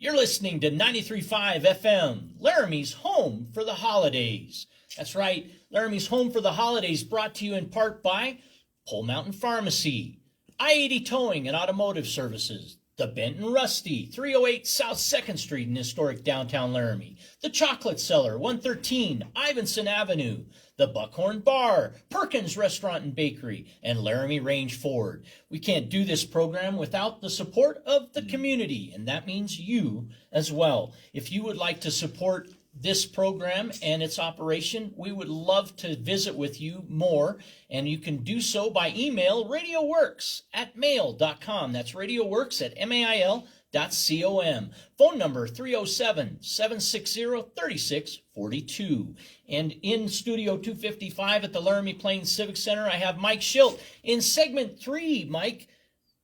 You're listening to 93.5 FM, Laramie's home for the holidays. That's right, Laramie's home for the holidays, brought to you in part by Pole Mountain Pharmacy, I-80 Towing and Automotive Services, the Bent and Rusty, 308 South 2nd Street in historic downtown Laramie, the Chocolate Cellar, 113 Ivinson Avenue, the Buckhorn Bar, Perkins Restaurant and Bakery, and Laramie Range Ford. We can't do this program without the support of the community, and that means you as well. If you would like to support this program and its operation, we would love to visit with you more, and you can do so by email radioworks@mail.com. That's radioworks@mail.com. Phone number 307-760-3642. And in Studio 255 at the Laramie Plains Civic Center, I have Mike Schilt in segment 3. Mike,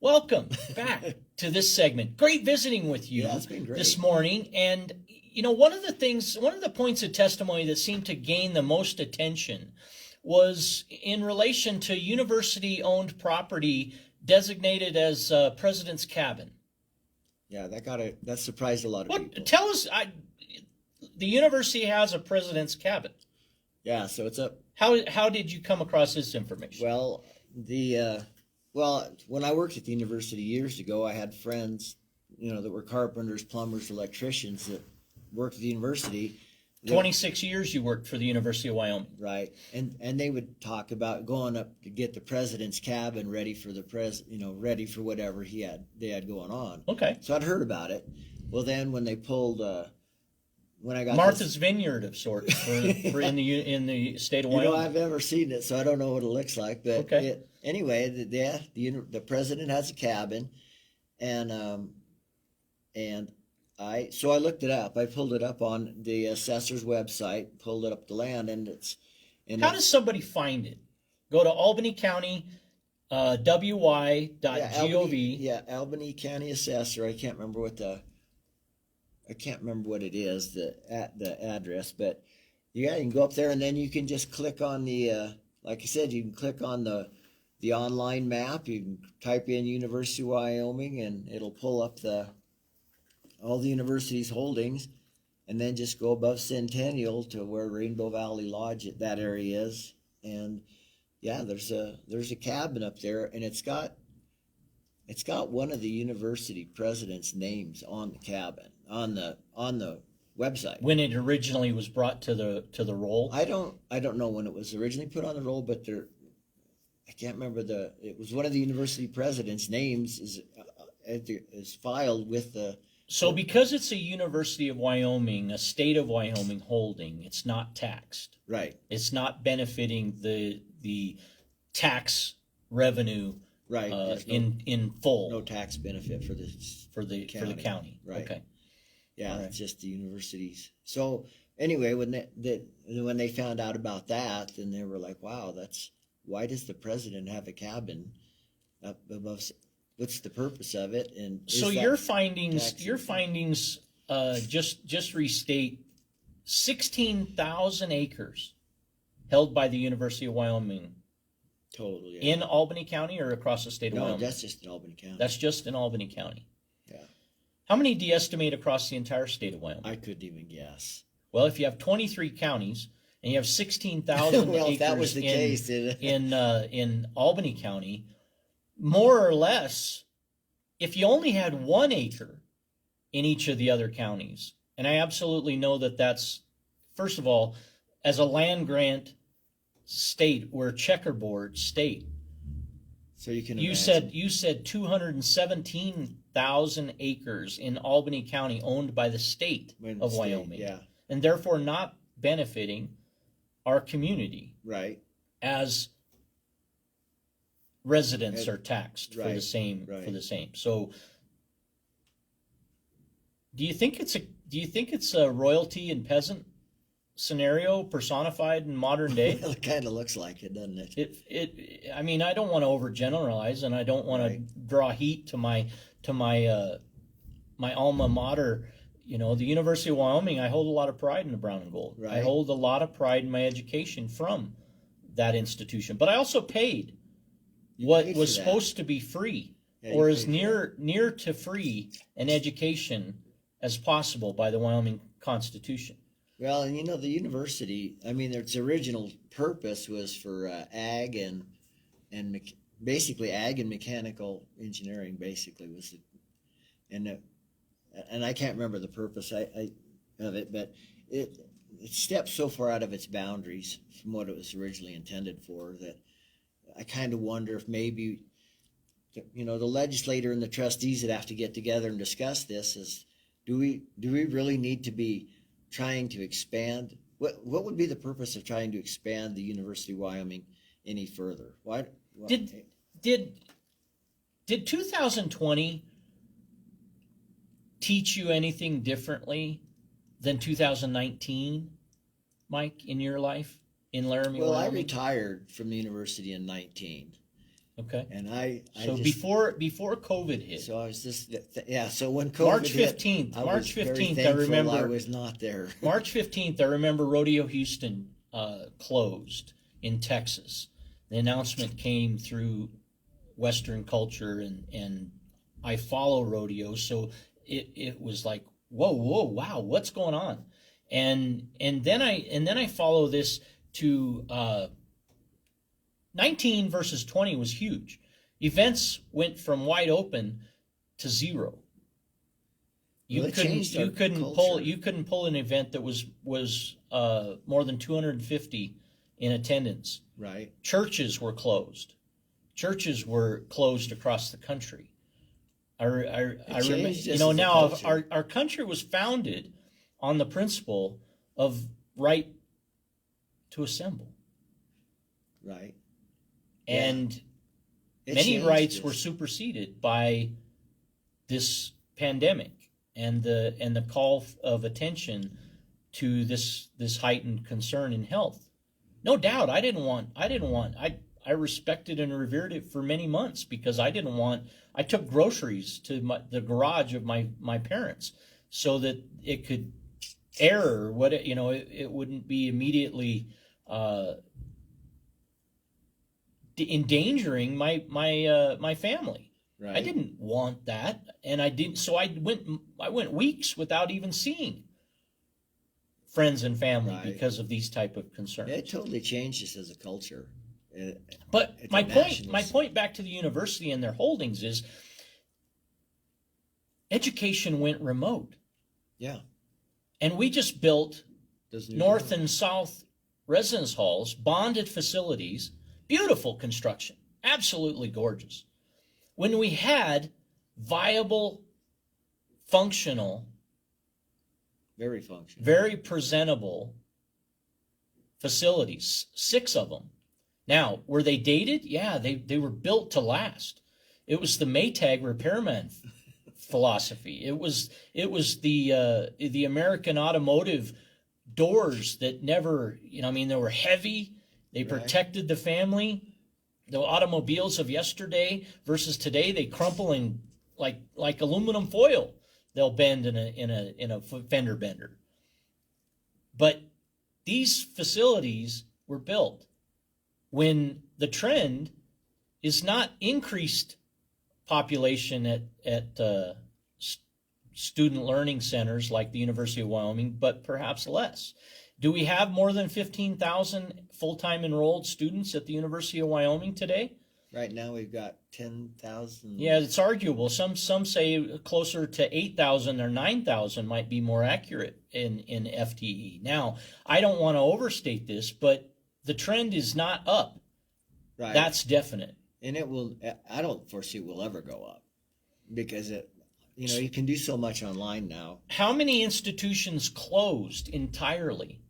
welcome back to this segment. Great visiting with you it's been great this morning. And you know, one of the points of testimony that seemed to gain the most attention was in relation to university-owned property designated as President's Cabin. Yeah, that surprised a lot of people. Tell us, the university has a President's Cabin. Yeah, so it's a. How did you come across this information? Well, when I worked at the university years ago, I had friends, that were carpenters, plumbers, electricians that worked at the university. 26 years you worked for the University of Wyoming. Right. And they would talk about going up to get the president's cabin ready for ready for whatever they had going on. Okay. So I'd heard about it. Well, then when they pulled, when I got Martha's Vineyard of sorts for in the state of Wyoming. I've never seen it, so I don't know what it looks like. But okay. Anyway, the president has a cabin, and I looked it up. I pulled it up on the assessor's website, pulled it up the land, and it's. How does somebody find it? Go to Albany County, wy.gov. Albany County Assessor. I can't remember what it is, the address, but you can go up there, and then you can just click on the. Like I said, you can click on the online map. You can type in University of Wyoming, and it'll pull up all the university's holdings, and then just go above Centennial to where Rainbow Valley Lodge, that area is. And yeah, there's a cabin up there, and it's got one of the university president's names on the cabin, on the website. When it originally was brought to the roll? I don't know when it was originally put on the roll, but I can't remember it was one of the university president's names is filed with the. So because it's a University of Wyoming, a state of Wyoming holding, it's not taxed. Right. It's not benefiting the tax revenue. Right. In full. No tax benefit for the county. Right. Okay. Yeah, right. It's just the universities. So anyway, when they found out about that, then they were like, "Wow, why does the president have a cabin up above? What's the purpose of it?" And so your findings just restate 16,000 acres held by the University of Wyoming. Total, yeah. In Albany County or across the state of Wyoming? No, that's just in Albany County. That's just in Albany County. Yeah. How many do you estimate across the entire state of Wyoming? I couldn't even guess. Well, if you have 23 counties and you have 16,000 well, acres if that was the case, in Albany County, more or less, if you only had 1 acre in each of the other counties, and I absolutely know that's, first of all, as a land grant state, we're a checkerboard state. So you can. You said 217,000 acres in Albany County owned by the state of Wyoming, yeah, and therefore not benefiting our community, right? As residents are taxed right, for the same. Right. For the same. So, do you think it's a royalty and peasant scenario personified in modern day? Well, it kind of looks like it, doesn't it? I mean, I don't want to overgeneralize, and I don't want to draw heat to my alma mater. The University of Wyoming. I hold a lot of pride in the brown and gold. Right. I hold a lot of pride in my education from that institution, but I also paid what was supposed to be free, or as near to free an education as possible by the Wyoming Constitution. Well, and the university, I mean, its original purpose was for ag and basically ag and mechanical engineering. Basically, was and I can't remember the purpose of it, but it stepped so far out of its boundaries from what it was originally intended for that I kind of wonder if maybe the legislator and the trustees would have to get together and discuss this. Do we really need to be trying to expand? What would be the purpose of trying to expand the University of Wyoming any further? Why did 2020 teach you anything differently than 2019, Mike, in your life in Laramie, Well, Wyoming? I retired from the university in 19. Okay. And I So just, before COVID hit. so I was just yeah. So when COVID March hit, 15th. I was March very 15th, I thankful remember. I was not there. March 15th, I remember Rodeo Houston closed in Texas. The announcement came through Western culture, and I follow rodeo, so it was like, whoa, wow, what's going on? And then I follow this to 19 versus 20 was huge. Events went from wide open to zero. You couldn't pull an event that was more than 250 in attendance. Right. Churches were closed. Churches were closed across the country. I remember, now our country was founded on the principle of right to assemble. Right. And many rights were superseded by this pandemic and the call of attention to this heightened concern in health. No doubt, I respected and revered it for many months because I took groceries to the garage of my parents so that it could air it wouldn't be immediately endangering my family. Right. I didn't want that, and I didn't. So I went weeks without even seeing friends and family because of these type of concerns. It totally changed us as a culture. But my point back to the university and their holdings is education went remote. Yeah. And we just built north and south residence halls, bonded facilities, beautiful construction, absolutely gorgeous. When we had viable, functional, very presentable facilities, 6 of them. Now, were they dated? Yeah, they were built to last. It was the Maytag repairman philosophy. It was the American automotive doors that never, they were heavy. They protected the family. The automobiles of yesterday versus today, they crumple in like aluminum foil. They'll bend in a fender bender. But these facilities were built when the trend is not increased population at student learning centers like the University of Wyoming, but perhaps less. Do we have more than 15,000 full-time enrolled students at the University of Wyoming today? Right now we've got 10,000. Yeah, it's arguable. Some say closer to 8,000 or 9,000 might be more accurate in FTE. Now, I don't want to overstate this, but the trend is not up. Right. That's definite. And I don't foresee it will ever go up because you can do so much online now. How many institutions closed entirely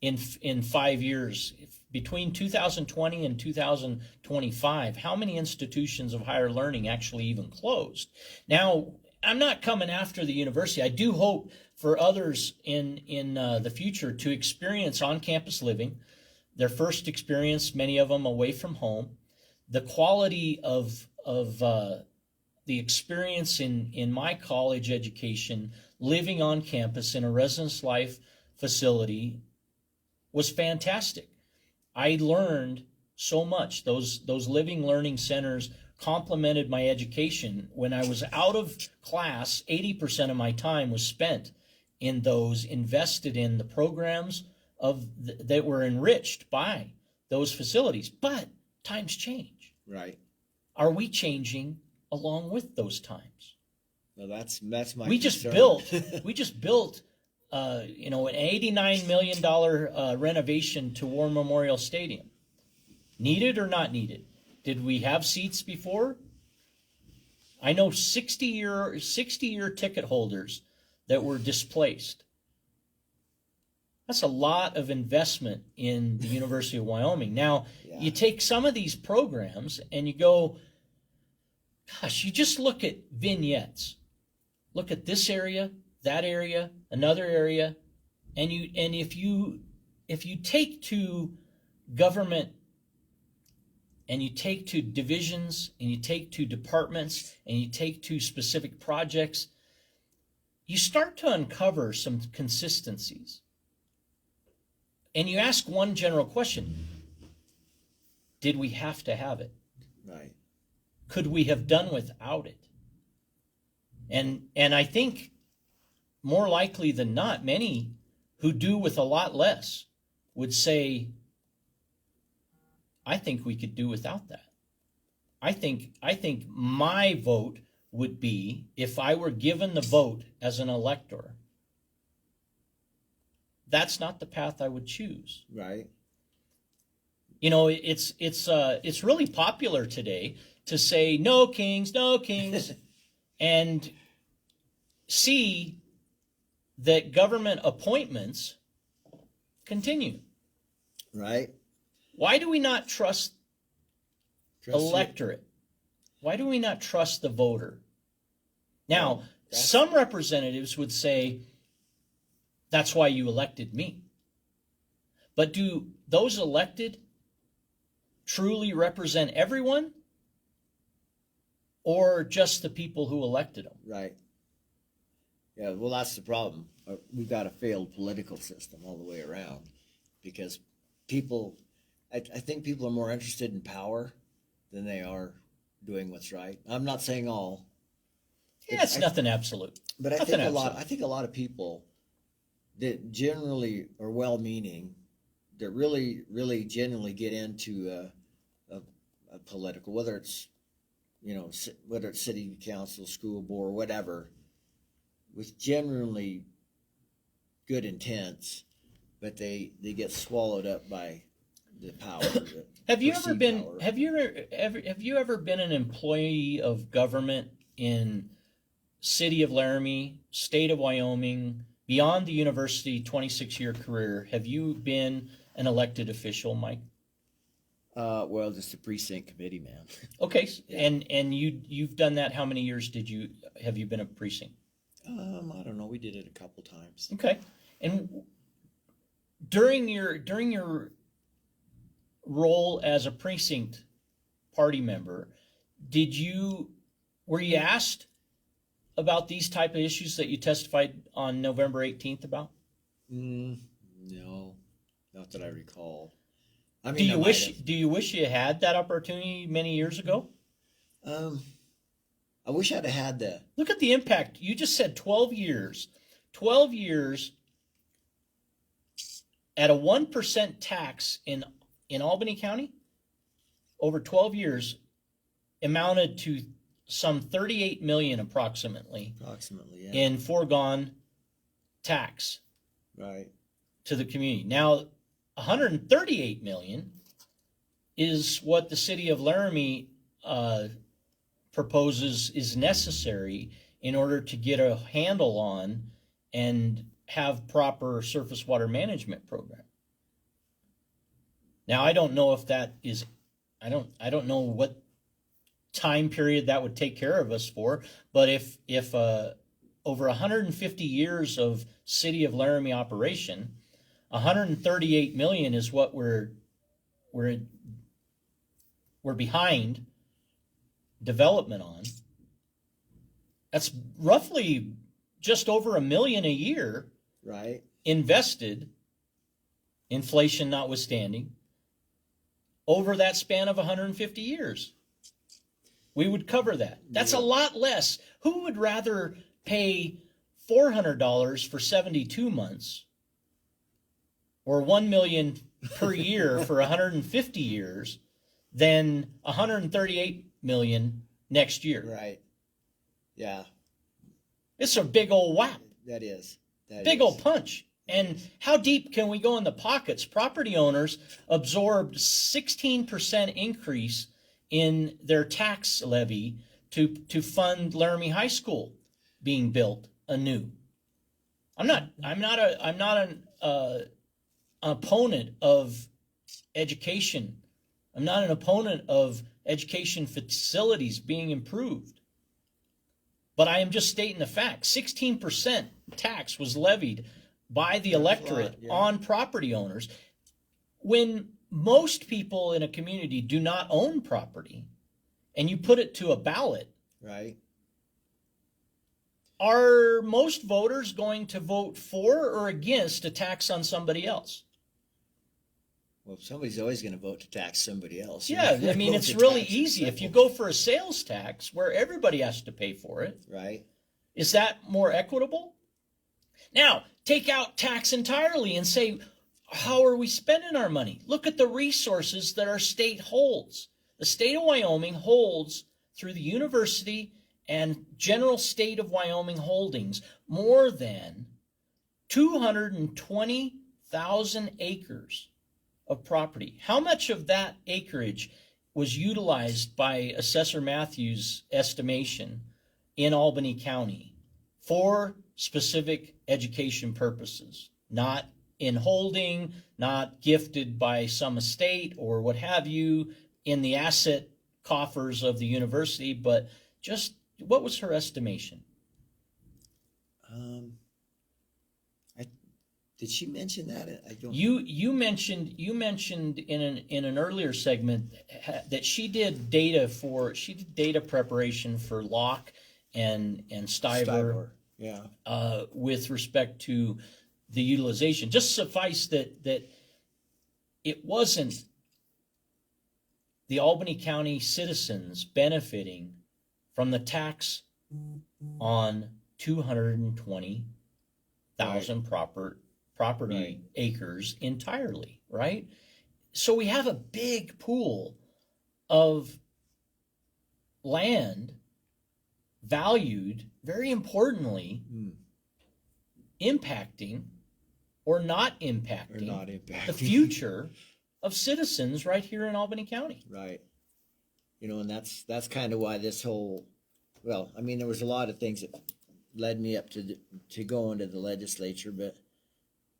in 5 years? Between 2020 and 2025, how many institutions of higher learning actually even closed? Now, I'm not coming after the university. I do hope for others in the future to experience on-campus living, their first experience, many of them away from home, the quality of the experience in my college education, living on campus in a residence life facility was fantastic. I learned so much. Those living learning centers complemented my education. When I was out of class, 80% of my time was spent in those, invested in the programs that were enriched by those facilities. But times change. Right. Are we changing along with those times? Well, that's my We just built an $89 million renovation to War Memorial Stadium. Needed or not needed? Did we have seats before? I know 60-year ticket holders that were displaced. That's a lot of investment in the University of Wyoming. Now, you take some of these programs and you go, gosh, you just look at vignettes. Look at this area, that area, another area, and if you take to government and you take to divisions and you take to departments and you take to specific projects, you start to uncover some consistencies. And you ask one general question: did we have to have it? Right. Could we have done without it? And I think more likely than not, many who do with a lot less would say, I think we could do without that. I think my vote would be, if I were given the vote as an elector, that's not the path I would choose. Right. You know, it's really popular today to say no kings, and see that government appointments continue. Right. Why do we not trust electorate? Why do we not trust the voter? Now, some representatives would say, that's why you elected me. But do those elected truly represent everyone, or just the people who elected them? Right. Yeah, well, that's the problem. We've got a failed political system all the way around, because people, I think people are more interested in power than they are doing what's right. I'm not saying all. Yeah, it's nothing absolute. But I think a lot of people that generally are well-meaning, that really, really genuinely get into a political, whether it's city council, school board, whatever, with generally good intents, but they get swallowed up by the power. Have you ever been an employee of government in city of Laramie, state of Wyoming, beyond the university 26-year career? Have you been an elected official, Mike? Well, just a precinct committee man. Okay, yeah. And you've done that. How many years have you been a precinct? I don't know. We did it a couple times. Okay, and during your role as a precinct party member, were you asked about these type of issues that you testified on November 18th about? No, not that I recall. I mean, do you wish you had that opportunity many years ago? I wish I'd have had that. Look at the impact. You just said 12 years. 12 years at a 1% tax in Albany County, over 12 years, amounted to some $38 million approximately, yeah, in foregone tax, right, to the community. Now, $138 million is what the city of Laramie proposes is necessary in order to get a handle on and have proper surface water management program. Now, I don't know if that is, I don't know what time period that would take care of us for, but if over 150 years of city of Laramie operation, 138 million is what we're behind development on. That's roughly just over $1 million a year, right, invested, inflation notwithstanding, over that span of 150 years. We would cover that. That's Yeah. a lot less. Who would rather pay $400 for 72 months or $1 million per year for 150 years than 138 million next year? Right. Yeah, It's a big old whap, that is. That big is. old punch. And how deep can we go in the pockets? Property owners absorbed 16% increase in their tax levy to fund Laramie High School being built anew. I'm not an opponent of education. I'm not an opponent of education facilities being improved. But I am just stating the fact. 16% tax was levied by the electorate yeah. on property owners when most people in a community do not own property, and you put it to a ballot. Right. Are most voters going to vote for or against a tax on somebody else? Well, somebody's always going to vote to tax somebody else. Yeah, I mean, it's really easy. If you go for a sales tax where everybody has to pay for it, Right. is that more equitable? Now, take out tax entirely and say, how are we spending our money? Look at the resources that our state holds. The state of Wyoming holds, through the university and general state of Wyoming holdings, more than 220,000 acres of property. How much of that acreage was utilized by Assessor Matthews' estimation in Albany County for specific education purposes? Not in holding, not gifted by some estate or what have you in the asset coffers of the university, but just what was her estimation? Did she mention that? I don't. You mentioned in an earlier segment that she did data preparation for Locke and Stiver. Yeah. With respect to the utilization. Just suffice that it wasn't the Albany County citizens benefiting from the tax on 220,000 property Right. acres entirely, right? So we have a big pool of land valued, very importantly, impacting or not impacting the future of citizens right here in Albany County. Right. And that's kind of why this whole, well, I mean, there was a lot of things that led me up to go into the legislature, but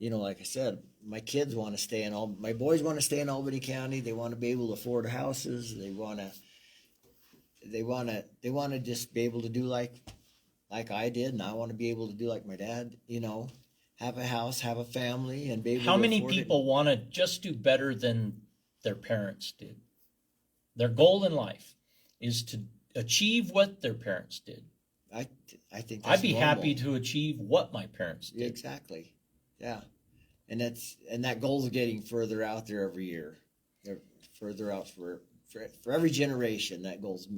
like I said, my kids want to stay my boys want to stay in Albany County. They want to be able to afford houses. They want to just be able to do like I did, and I want to be able to do like my dad, have a house, have a family, and be able How to many afford people want to just do better than their parents did? Their goal in life is to achieve what their parents did. I think I'd be normal. happy to achieve what my parents did. Yeah, exactly. Yeah. And that goal is getting further out there every year. They're further out for every generation. That goal's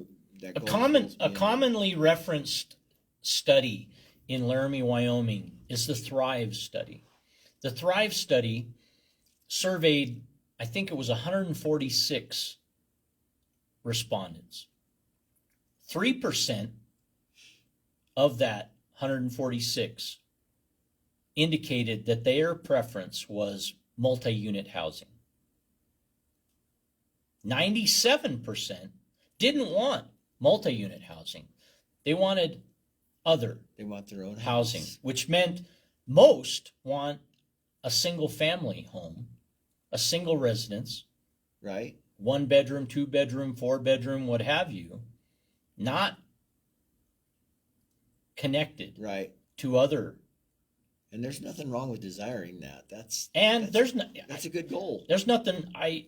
A commonly referenced study in Laramie, Wyoming is the Thrive study. The Thrive study surveyed, I think it was 146 respondents. 3% of that 146 indicated that their preference was multi-unit housing. 97% didn't want multi-unit housing. They wanted They want their own housing, house. which meant most want a single family home, a single residence, Right. 1 bedroom, 2 bedroom, 4 bedroom, what have you, not connected Right. to other. And there's nothing wrong with desiring that. That's a good goal. There's nothing. I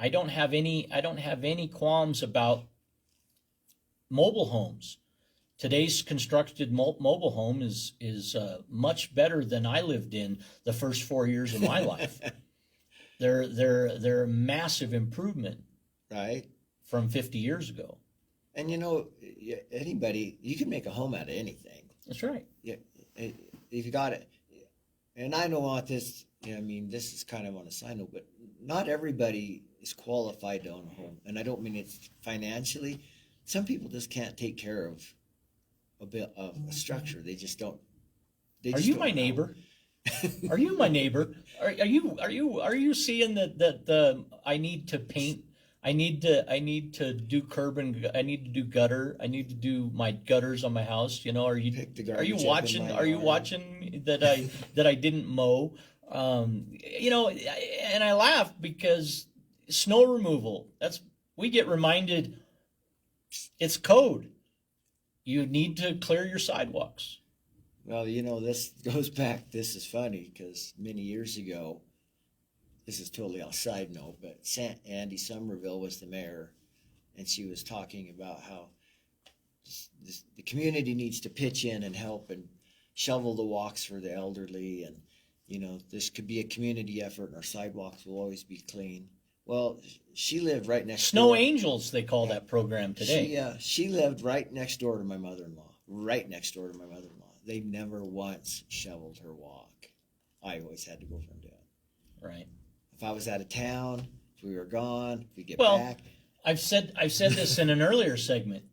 don't have any qualms about mobile homes. Today's constructed mobile home is much better than I lived in the first 4 years of my life. They're a massive improvement Right. from 50 years ago. And anybody, you can make a home out of anything. That's right. Yeah, if you got it. And I don't want this, this is kind of on a side note, but not everybody is qualified to own a home. And I don't mean it's financially. Some people just can't take care of a structure. They just don't. Are you my neighbor? Are you my neighbor? Are you seeing that I need to paint? I need to do curb and I need to do gutter. I need to do my gutters on my house. Are you watching that I didn't mow? And I laugh because snow removal. We get reminded it's code. You need to clear your sidewalks. Well, this goes back. This is funny because many years ago, this is totally on a side note, but Andy Somerville was the mayor, and she was talking about how the community needs to pitch in and help and shovel the walks for the elderly, and this could be a community effort, and our sidewalks will always be clean. Well, she lived right next Snow door. Angels, they call that program today. She lived right next door to my mother-in-law. Right next door to my mother-in-law. They never once shoveled her walk. I always had to go from Dad. Right. If I was out of town, if we were gone, if we get back. I've said this in an earlier segment.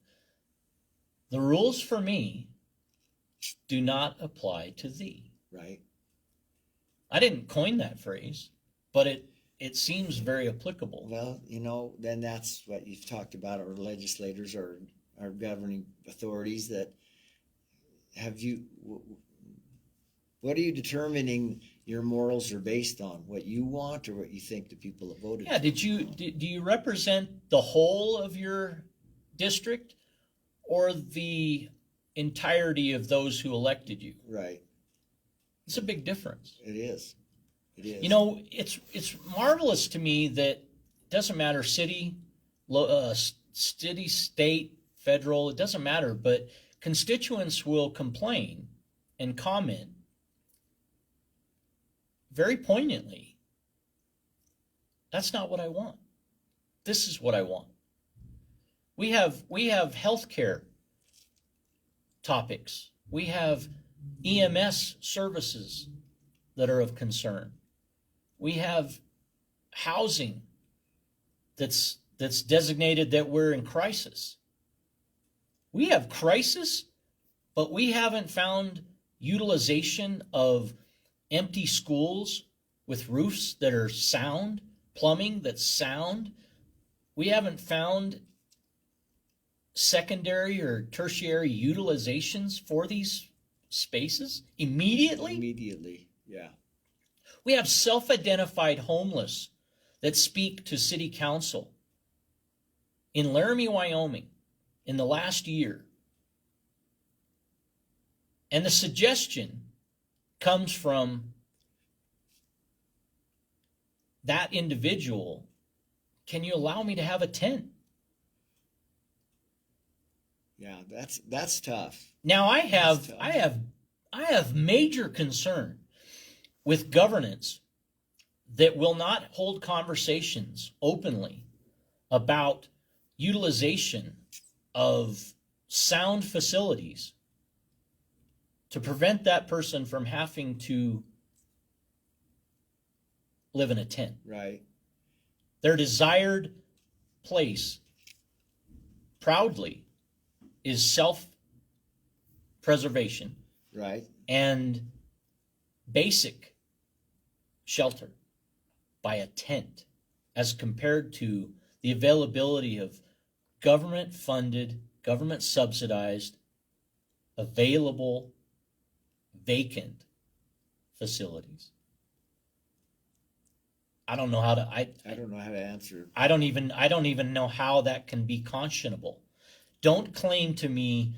The rules for me do not apply to thee. Right. I didn't coin that phrase, but it seems very applicable. Well, then that's what you've talked about, our legislators or our governing authorities that what are you determining your morals are based on? What you want or what you think the people have voted for? Do you represent the whole of your district or the entirety of those who elected you? Right. It's a big difference. It is. It's marvelous to me that it doesn't matter city, state, federal, it doesn't matter, but constituents will complain and comment very poignantly. That's not what I want. This is what I want. We have healthcare topics. We have EMS services that are of concern. We have housing that's designated that we're in crisis. We have crisis, but we haven't found utilization of empty schools with roofs that are sound, plumbing that's sound. We haven't found secondary or tertiary utilizations for these spaces immediately. Yeah. We have self-identified homeless that speak to city council. In Laramie, Wyoming, in the last year. And the suggestion comes from that individual. Can you allow me to have a tent? Yeah, that's tough. Now I have major concern with governance that will not hold conversations openly about utilization of sound facilities to prevent that person from having to live in a tent. Right. Their desired place, proudly, is self-preservation. Right. And basic shelter by a tent as compared to the availability of government-funded, government-subsidized, available, vacant facilities. I don't know how to answer. I don't even know how that can be conscionable. Don't claim to me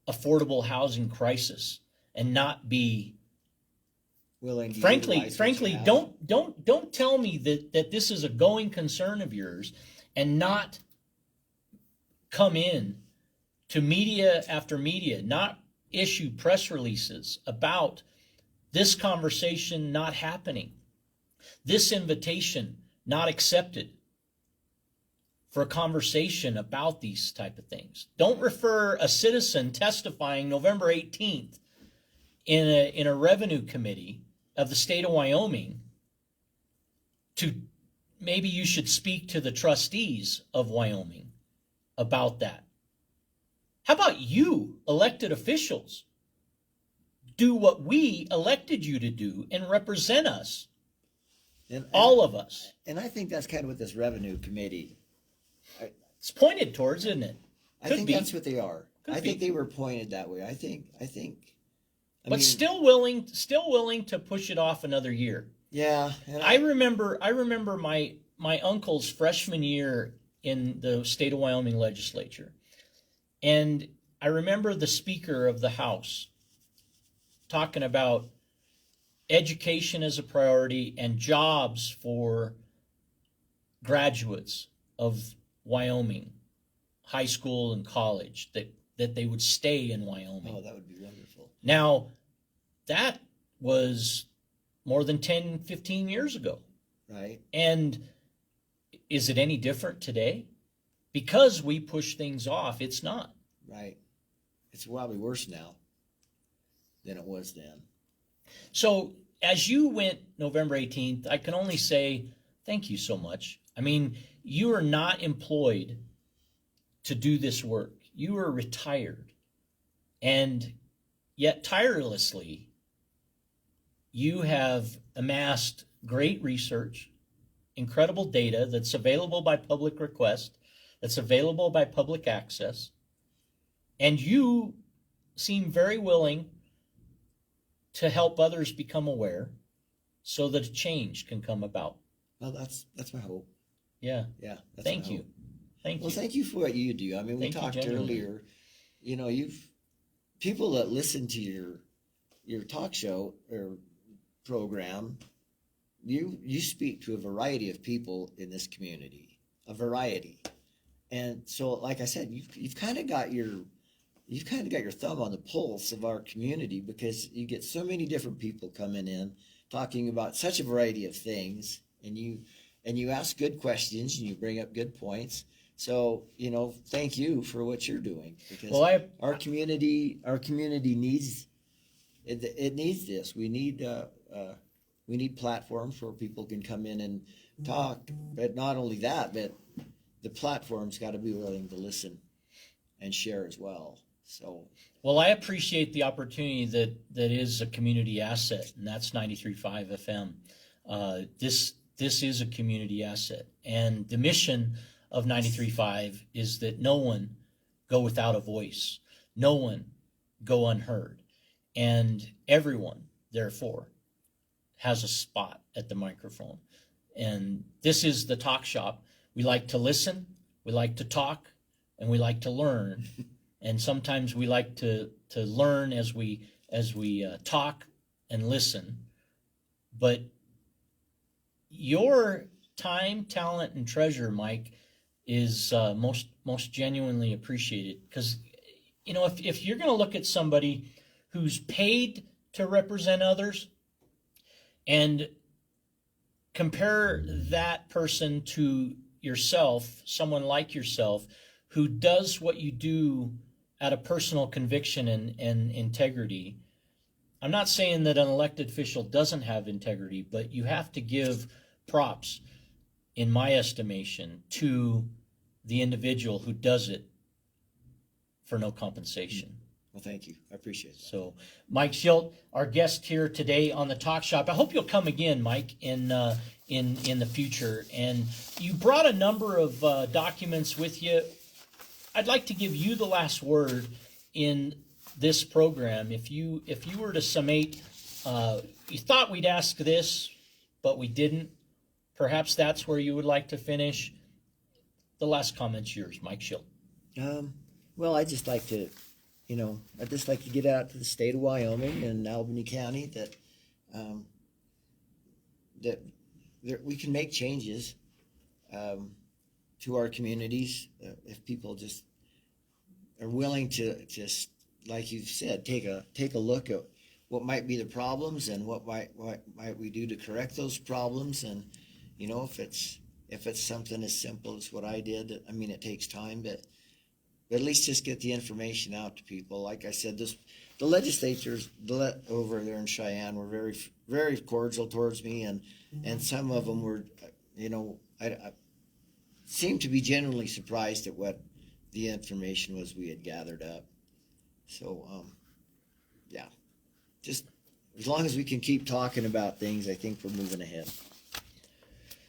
affordable housing crisis and not be willing to frankly don't tell me that this is a going concern of yours and not come in to media after media, not issue press releases about this conversation not happening, this invitation not accepted for a conversation about these type of things. Don't refer a citizen testifying November 18th in a revenue committee of the state of Wyoming to maybe you should speak to the trustees of Wyoming about that. How about you, elected officials, do what we elected you to do and represent us, all of us. And I think that's kind of what this revenue committee. It's pointed towards, isn't it? I think that's what they are. I think they were pointed that way. I think. But still willing to push it off another year. Yeah. I remember my uncle's freshman year in the state of Wyoming legislature. And I remember the Speaker of the House talking about education as a priority and jobs for graduates of Wyoming, high school and college, that they would stay in Wyoming. Oh, that would be wonderful. Now, that was more than 10, 15 years ago. Right. And is it any different today? Because we push things off, it's not. Right. It's probably worse now than it was then. So as you went November 18th, I can only say thank you so much. I mean, you are not employed to do this work. You are retired. And yet tirelessly, you have amassed great research, incredible data that's available by public request, that's available by public access, and you seem very willing to help others become aware so that a change can come about. Well, that's my hope. Yeah. Yeah. That's Thank you. Well, thank you for what you do. I mean, we talked earlier, you've people that listen to your talk show or program, you speak to a variety of people in this community, a variety. And so, like I said, you've kind of got your thumb on the pulse of our community, because you get so many different people coming in talking about such a variety of things, and you ask good questions and you bring up good points. So, thank you for what you're doing, because our community needs it needs this. We need platforms where people can come in and talk. But not only that, but the platform's got to be willing to listen and share as well. So, well, I appreciate the opportunity that is a community asset, and that's 93.5 FM. This is a community asset, and the mission of 93.5 is that no one go without a voice, no one go unheard, and everyone, therefore, has a spot at the microphone. And this is the talk shop. We like to listen, we like to talk, and we like to learn. And sometimes we like to learn as we talk and listen. But your time, talent, and treasure, Mike, is most genuinely appreciated. Because if you're going to look at somebody who's paid to represent others and compare that person to yourself, someone like yourself, who does what you do out of personal conviction and integrity. I'm not saying that an elected official doesn't have integrity, but you have to give props, in my estimation, to the individual who does it for no compensation. Well, thank you. I appreciate that. So, Mike Schilt, our guest here today on the Talk Shop. I hope you'll come again, Mike, in the future. And you brought a number of documents with you. I'd like to give you the last word in this program. If you were to summate, you thought we'd ask this, but we didn't. Perhaps that's where you would like to finish. The last comment's yours, Mike Schilt. Well, I'd just like to get out to the state of Wyoming and Albany County that we can make changes to our communities if people just are willing to just, like you've said, take a look at what might be the problems and what might we do to correct those problems. And if if it's something as simple as what I did. I mean, it takes time, but at least just get the information out to people. Like I said, the legislators over there in Cheyenne were very, very cordial towards me, and some of them were, I seemed to be genuinely surprised at what the information was we had gathered up. So, yeah, just as long as we can keep talking about things, I think we're moving ahead.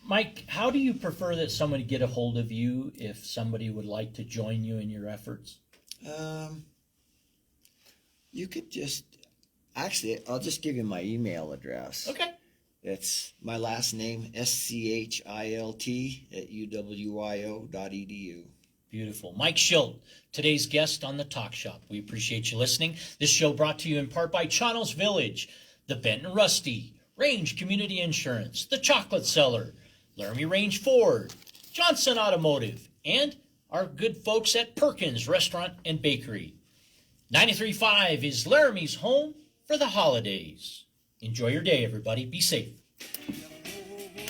Mike, how do you prefer that somebody get a hold of you if somebody would like to join you in your efforts? You could actually, I'll just give you my email address. Okay. It's my last name, schilt@uwyo.edu. Beautiful. Mike Schilt, today's guest on the Talk Shop. We appreciate you listening. This show brought to you in part by Channels Village, the Benton Rusty, Range Community Insurance, the Chocolate Cellar, Laramie Range Ford, Johnson Automotive, and our good folks at Perkins Restaurant and Bakery. 93.5 is Laramie's home for the holidays. Enjoy your day, everybody. Be safe.